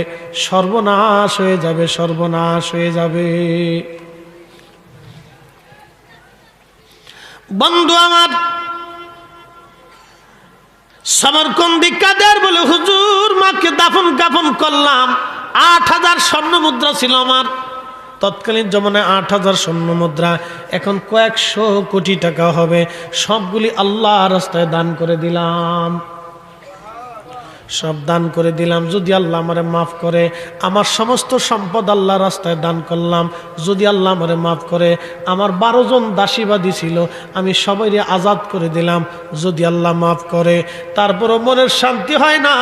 সর্বনাশ হয়ে যাবে, সর্বনাশ হয়ে যাবে। বন্ধু আমার, সমরকন্দি কাদের বলে হুজুর মাকে দাফন কাফন করলাম, 8000 স্বর্ণ মুদ্রা ছিল আমার তৎকালীন জমানায়। 8000 স্বর্ণ মুদ্রা এখন কয়েকশো কোটি টাকা হবে। সবগুলি আল্লাহ রাস্তায় দান করে দিলাম, সব দান করে দিলাম। যদি আল্লাহ আমারে মাফ করে, আমার সমস্ত সম্পদ আল্লাহ রাস্তায় দান করলাম। যদি আল্লাহ আমারে মাফ করে, আমার 12 জন দাসীবাদী ছিল, আমি সবাইকে আজাদ করে দিলাম। যদি আল্লাহ মাফ করে, তারপরও মনের শান্তি হয় না,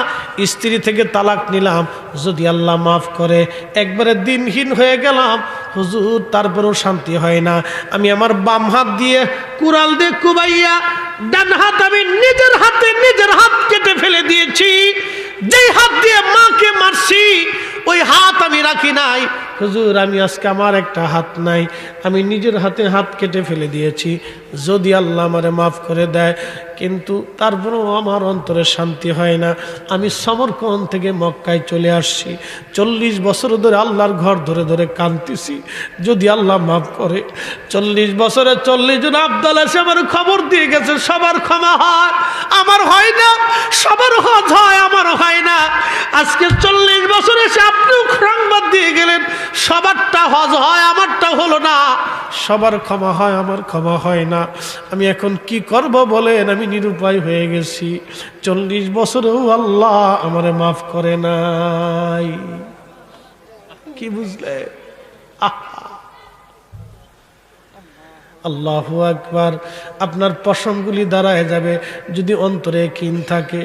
স্ত্রী থেকে তালাক নিলাম। যদি আল্লাহ মাফ করে, একবারে দিনহীন হয়ে গেলাম হুজুর, তারপরেও শান্তি হয় না। আমি আমার বাম হাত দিয়ে কুড়াল দিয়ে কুবাইয়া, ডান হাত আমি নিজের হাত কেটে ফেলে দিয়েছি। যেই হাত দিয়ে মাকে মারছি ওই হাত আমি রাখি নাই। হুজুর আমি আজকে আমার একটা হাত নাই, আমি নিজের হাতে হাত কেটে ফেলে দিয়েছি। যদি আল্লাহ আমারে মাফ করে দেয়, কিন্তু তারপরেও আমার অন্তরে শান্তি হয় না। আমি সমরকন্দ থেকে মক্কায় চলে আসছি, 40 বছর ধরে আল্লাহর ঘর ধরে ধরে কাঁদতেছি। যদি আল্লাহ মাফ করে, 40 বছরে 40 জন আব্দাল এসে আমার খবর দিয়ে গেছে, সবার ক্ষমা হয়, আমার হয় না। সবার হজ হয়, আমার হয় না। আজকে 40 বছর এসে আপনিও সংবাদ দিয়ে গেলেন, সবারটা হজ হয়, আমারটা হলো না। সবার ক্ষমা হয়, আমার ক্ষমা হয় না। আমি এখন কি করব বলেন? আমি নিরুপায় হয়ে গেছি। 40 বছরেও আল্লাহ আমারে মাফ করে নাই। কি বুঝলে? আল্লাহু আকবার। আপনার পশমগুলি দাঁড়ায় যাবে যদি অন্তরে কিন থাকে।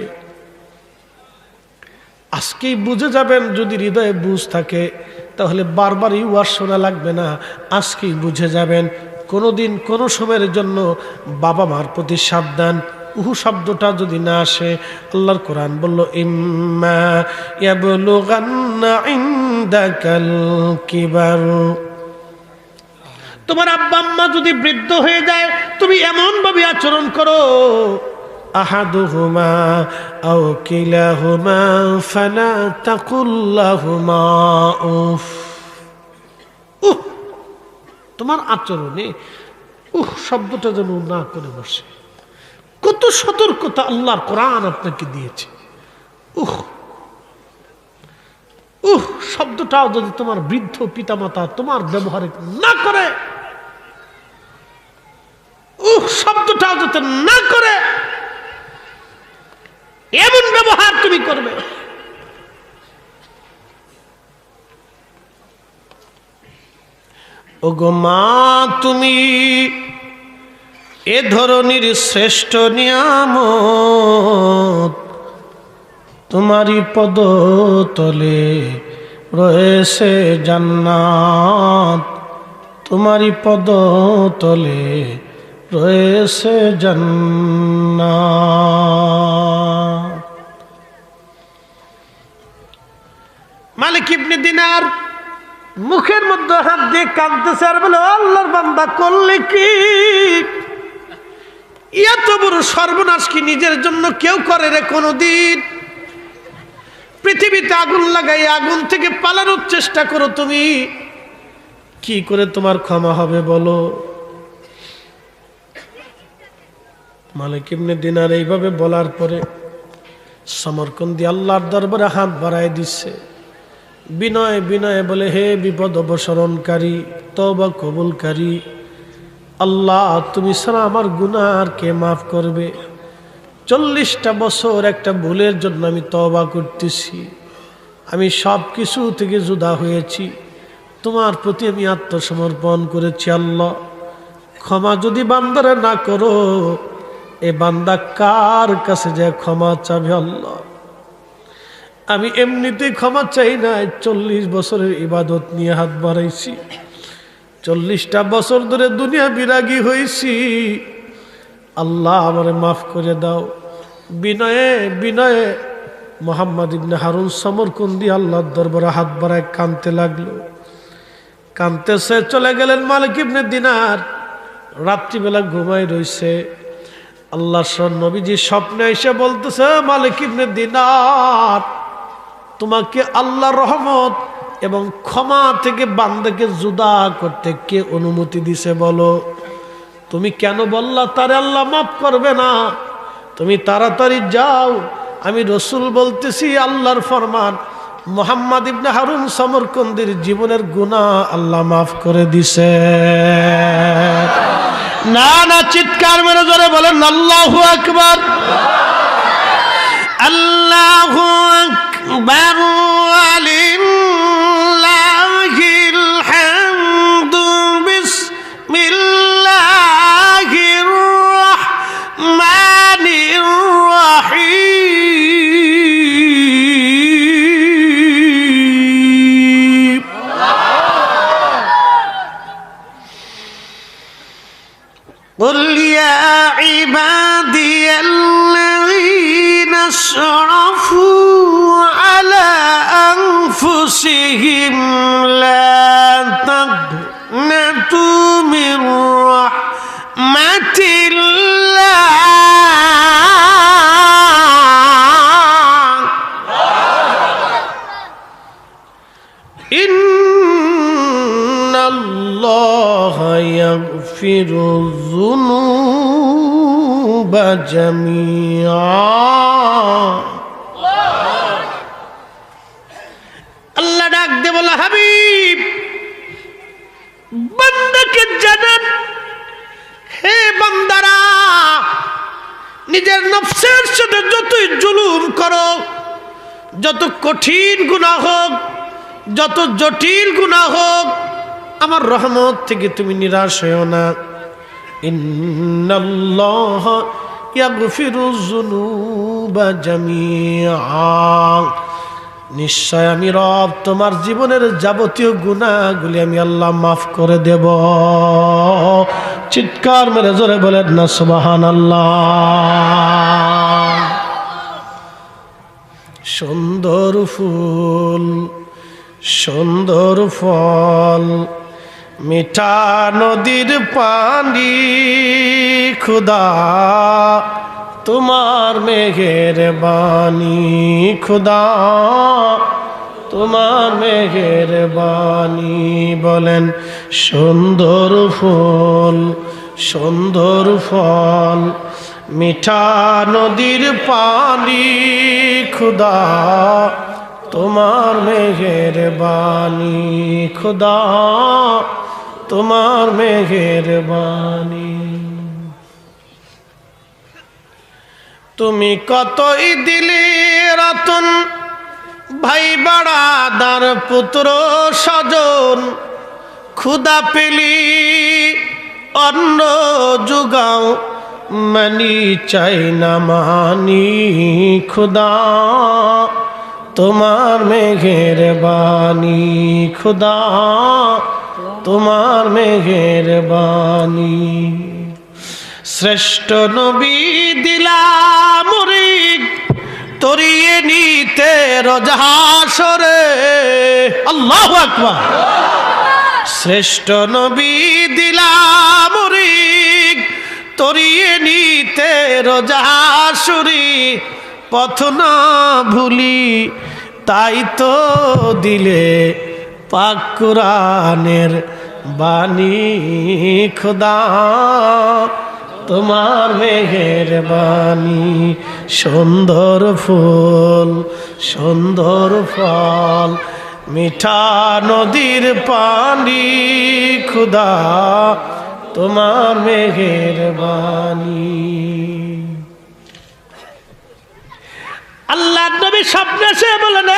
আজকেই বুঝে যাবেন, যদি হৃদয়ে বুঝ থাকে তাহলে বারবারই ওয়াজ শোনা লাগবে না। আজকেই বুঝে যাবেন। কোনোদিন কোনো সময়ের জন্য বাবা মার প্রতি সাবধান। উহু শব্দটা যদি না আসে, আল্লাহর কোরআন বলল ইম্মা ইয়াবলুগান্না ইনদাকাল কিবার, তোমার আব্বা আম্মা যদি বৃদ্ধ হয়ে যায়, তুমি এমন ভাবে আচরণ করো, আহাদুহুমা আও কিলাহুমা ফালা তাকুল লাহুমা উফ। তোমার আচরণে শব্দটা যেন না করে বসে। কত সতর্কতা আল্লাহর কোরআন আপনাকে দিয়েছে। শব্দটাও যদি তোমার বৃদ্ধ পিতামাতা তোমার ব্যবহারে না করে, শব্দটাও যাতে না করে, এমন ব্যবহার তুমি করবে। ওগো মা, তুমি এ ধরনের শ্রেষ্ঠ নিয়ামত তোমারই পদতলে রয়েছে জান্নাত, তোমারই পদতলে রয়েছে জান্নাত। মালিক ইবনে দিনার মুখের মধ্যে হাত দিয়ে কাঁদতেছে আর বলে, আল্লাহর বান্দা করলে কি? এত বড় সর্বনাশ কি নিজের জন্য কেউ করে রে কোনদিন? পৃথিবীতে আগুন লাগাই আগুন থেকে পালানোর চেষ্টা করো তুমি, কি করে তোমার ক্ষমা হবে বলো? মালিক ইবনে দিনার এইভাবে বলার পরে সমরকন্দি আল্লাহর দরবারে হাত বাড়ায় দিচ্ছে, বিনয় বিনয়ে বলে, হে বিপদ অবসরণকারী, তওবা কবুলকারী আল্লাহ, তুমি ছাড়া আমার গুনাহ আর কে মাফ করবে? 40টা বছর একটা ভুলের জন্য আমি তওবা করতেছি, আমি সব কিছু থেকে জুদা হয়েছি, তোমার প্রতি আমি আত্মসমর্পণ করেছি। আল্লাহ, ক্ষমা যদি বান্দারে না করো, এ বান্দা কার কাছে যায় ক্ষমা চাবে? আল্লাহ, আমি এমনিতেই ক্ষমা চাই না, 40 বছরের ইবাদত নিয়ে হাত বাড়াইছি, 40টা বছর ধরে দুনিয়া বিরাগী হয়েছি, আল্লাহ আমারে মাফ করে দাও। বিনয়ে বিনয়ে মোহাম্মদ ইবনে হারুন সমরকন্দি আল্লাহর দরবারে হাত বাড়ায় কাঁদতে লাগলো। কাঁদতেছে চলে গেলেন মালিক ইবনে দিনার। রাত্রিবেলা ঘুমাই রইছে, আল্লাহর নবীজি স্বপ্নে এসে বলতেছে, মালিক ইবনে দিনার, তোমাকে আল্লাহর রহমত এবং ক্ষমা থেকে বান্দাকে জুদা করতে কে অনুমতি দিছে বলো? তুমি কেন বললা তারে আল্লাহ মাফ করবে না? তুমি তাড়াতাড়ি যাও, আমি রসুল বলতেছি, আল্লাহর ফরমান, মোহাম্মদ ইবনে হারুন সমরকন্দির জীবনের গুনাহ আল্লাহ মাফ করে দিছে। না না, চিৎকার মেরে জোরে বলেন আল্লাহু আকবার, আল্লাহু আকবার, লিল্লাহিল হামদু, বিসমিল্লাহির রাহমানির রাহিম। قل يا عبادي الذين اسرفوا على أنفسهم لا تقنطوا من رحمة الله إن الله يغفر الذنوب جميعا। আল্লাহ ডাক দে বলে, হাবিব, বান্দাকে জানান, হে বান্দারা, নিজের নফসের সাথে যতই জুলুম করো, যত কঠিন গুনাহ হোক, যত জটিল গুনাহ হোক, আমার রহমত থেকে তুমি নিরাশ হও না। ইন্নাল্লাহ ইয়াগফিরুয যুনুবা জামিআ, নিশ্চয় আমি রব তোমার জীবনের যাবতীয় গুনাহগুলি আমি আল্লাহ মাফ করে দেব। চিৎকার মেরে জোরে বলেন না সুবহানাল্লাহ। সুন্দর ফুল, সুন্দর ফল, মিঠা নদীর পানি, খুদা তোমার মেহেরবানি, খুদা তোমার মেহেরবানি। বলেন, সুন্দর ফুল, সুন্দর ফল, মিঠা নদীর পানি, খুদা তোমার মেহেরবানি, খুদা তোমার মেহেরবানি। তুমি কতই দিলে রতন, ভাই বাড়াদার পুত্র স্বজন, ক্ষুধা পেলি অন্ন জুগাও, মানি চাই না মানি খুদা তোমার মেহেরবানি খুদা তোমার মেহেরবানি শ্রেষ্ঠ নবী দিলাম মুরিদ তরিয়ে নিতে রোজাহাসরে আল্লাহু আকবার শ্রেষ্ঠ নবী দিলাম মুরিদ তরিয়ে নিতে রোজাহাসুরি পথ না ভুলি তাই তো দিলে পাক কুরআনের বাণী খোদা তোমার মেহেরবানি সুন্দর ফুল সুন্দর ফল মিঠা নদীর পানি খোদা তোমার মেহেরবানি আল্লাহ নবী স্বপ্নে সে বলেন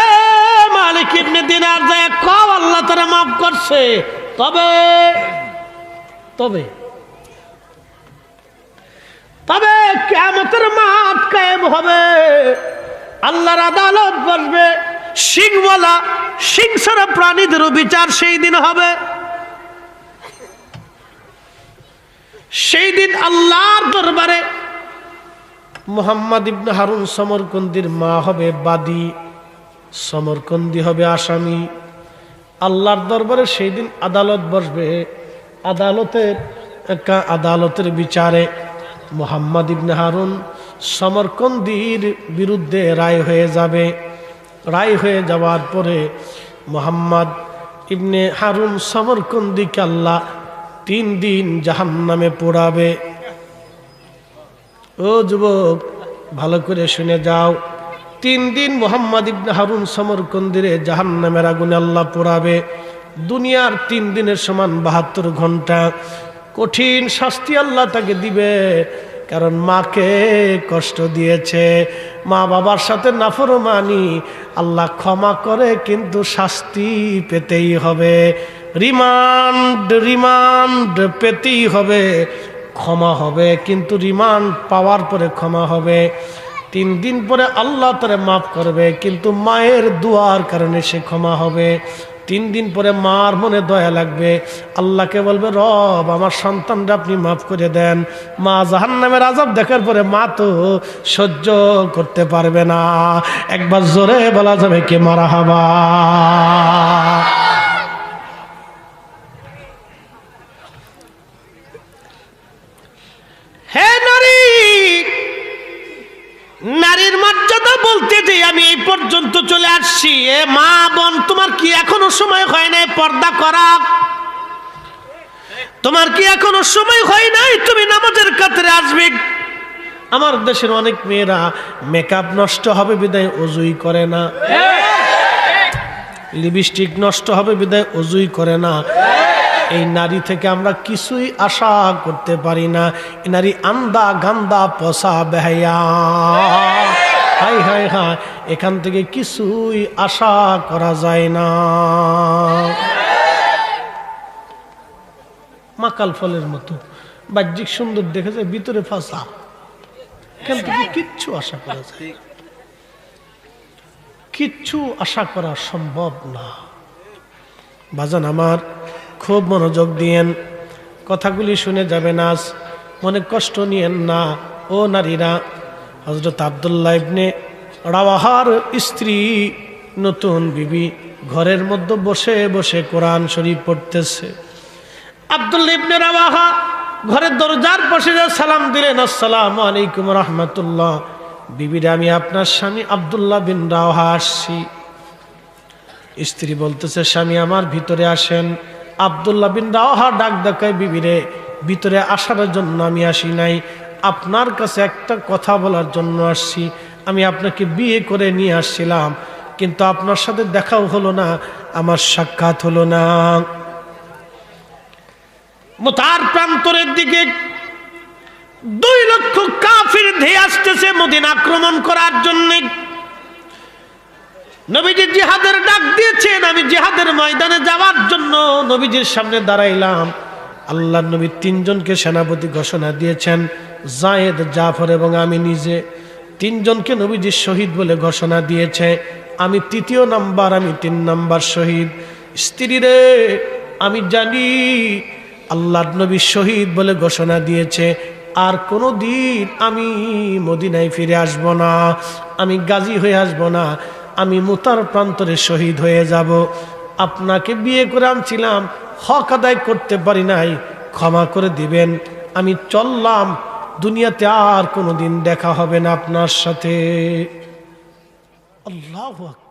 মালিক ইবনে দিনার যায় কও আল্লাহ তারা মাফ করছে তবে তবে তবে কিয়ামতের মাঠ কায়েম হবে আল্লাহর আদালত বসবে সিংওয়ালা সিংছাড়া প্রাণীদেরও বিচার সেই দিন হবে সেই দিন আল্লাহর দরবারে মুহাম্মদ ইবনে হারুন সমরকন্দির মা হবে বাদী সমরকন্দি হবে আসামি আল্লাহর দরবারে সেই দিন আদালত বসবে আদালতের বিচারে মুহাম্মদ ইবনে হারুন সমরকন্দির বিরুদ্ধে রায় হয়ে যাবে রায় হয়ে যাওয়ার পরে মুহাম্মদ ইবনে হারুন সমরকন্দিকে আল্লাহ 3 দিন জাহান্নামে পোড়াবে ও যুবক ভালো করে শুনে যাও 3 দিন মুহাম্মদ ইবনে হারুন সমরকন্দিরে জাহান্নামের আগুনে আল্লাহ পোড়াবে দুনিয়ার 3 দিনের সমান 72 ঘন্টা কঠিন শাস্তি আল্লাহ তাকে দিবে কারণ মাকে কষ্ট দিয়েছে মা বাবার সাথে নাফরমানি আল্লাহ ক্ষমা করে কিন্তু শাস্তি পেতেই হবে রিমান্ড পেতেই হবে ক্ষমা হবে কিন্তু রিমান্ড পাওয়ার পরে ক্ষমা হবে 3 দিন পরে আল্লাহ তারে মাফ করবে কিন্তু মায়ের দুয়ার কারণে সে ক্ষমা হবে 3 দিন পরে মার মনে দয়া লাগবে আল্লাহকে বলবে রব আমার সন্তানরা আপনি মাফ করে দেন মা জাহান্নামের আযাব দেখার পরে মা তো সহ্য করতে পারবে না একবার জোরে বলা যাবে কে মারহাবা হে নারী নারীর মর্যাদা বলতে যে আমি এই পর্যন্ত চলে আসছি এ মা বোন তোমার কি এখনো সময় হয় নাই পর্দা করা তোমার কি এখনো সময় হয় নাই তুমি নামাজের কাতারে আসবে আমার দেশের অনেক মেয়েরা মেকআপ নষ্ট হবে বিদায় ওযুই করে না লিপস্টিক নষ্ট হবে বিদায় ওযুই করে না এই নারী থেকে আমরা কিছুই আশা করতে পারি না এই নারী আন্দা গান্দা পচা বেহায়া হাই হাই হাই এখান থেকে কিছুই আশা করা যায় না মাকাল ফলের মতো বাহ্যিক সুন্দর দেখে যায় ভিতরে ফাঁসা এখান থেকে কিচ্ছু আশা করা যায় কিচ্ছু আশা করা সম্ভব না বাজান আমার খুব মনোযোগ দিয়েন কথাগুলি শুনে যাবেন আজ মনে কষ্ট নিয়েন না ও নারীরা হযরত আব্দুল্লাহ ইবনে রাওয়াহার স্ত্রী নতুন বিবি ঘরের মধ্যে বসে বসে কোরআন শরীফ পড়তেছে আব্দুল্লাহ ইবনে রাওয়াহা ঘরের দরজার পাশে সালাম দিলেন আসসালামু আলাইকুম রাহমাতুল্লাহ বিবিরা আমি আপনার স্বামী আব্দুল্লাহ বিন রাওয়াহা আসছি স্ত্রী বলতেছে স্বামী আমার ভিতরে আসেন আব্দুল্লাহ বিন রাওয়াহা ডাক দেখায় বিবিরে ভিতরে আসার জন্য আমি আসি নাই আপনার কাছে একটা কথা বলার জন্য আসছি আমি আপনাকে বিয়ে করে নিয়ে আসছিলাম কিন্তু আপনার সাথে দেখাও হলো না আমার সাক্ষাৎ হলো না মুতার প্রান্তরের দিকে 2 লক্ষ কাফির ধেয়ে আসতেছে মদিনা আক্রমণ করার জন্য নবীজি জিহাদের ডাক দিয়েছেন আমি জিহাদের ময়দানে যাওয়ার জন্য নবীজির সামনে দাঁড়াইলাম আল্লাহর নবী 3 জনকে সেনাপতি ঘোষণা দিয়েছেন জায়েদ, জাফর এবং আমি নিজে, তিনজনকে নবীজি শহীদ বলে ঘোষণা দিয়েছে। আমি তৃতীয় নাম্বার, আমি 3 নাম্বার শহীদ। স্ত্রী রে, আমি জানি আল্লাহর নবী শহীদ বলে ঘোষণা দিয়েছে, আর কোনো দিন আমি মদিনায় ফিরে আসব না, আমি গাজী হয়ে আসব না, আমি মুতার প্রান্তরে শহীদ হয়ে যাব। আপনাকে বিয়ে করে আনছিলাম, হক আদায় করতে পারি নাই, ক্ষমা করে দিবেন। আমি চললাম, দুনিয়াতে আর কোনো দিন দেখা হবে না আপনার সাথে। আল্লাহু আকবার।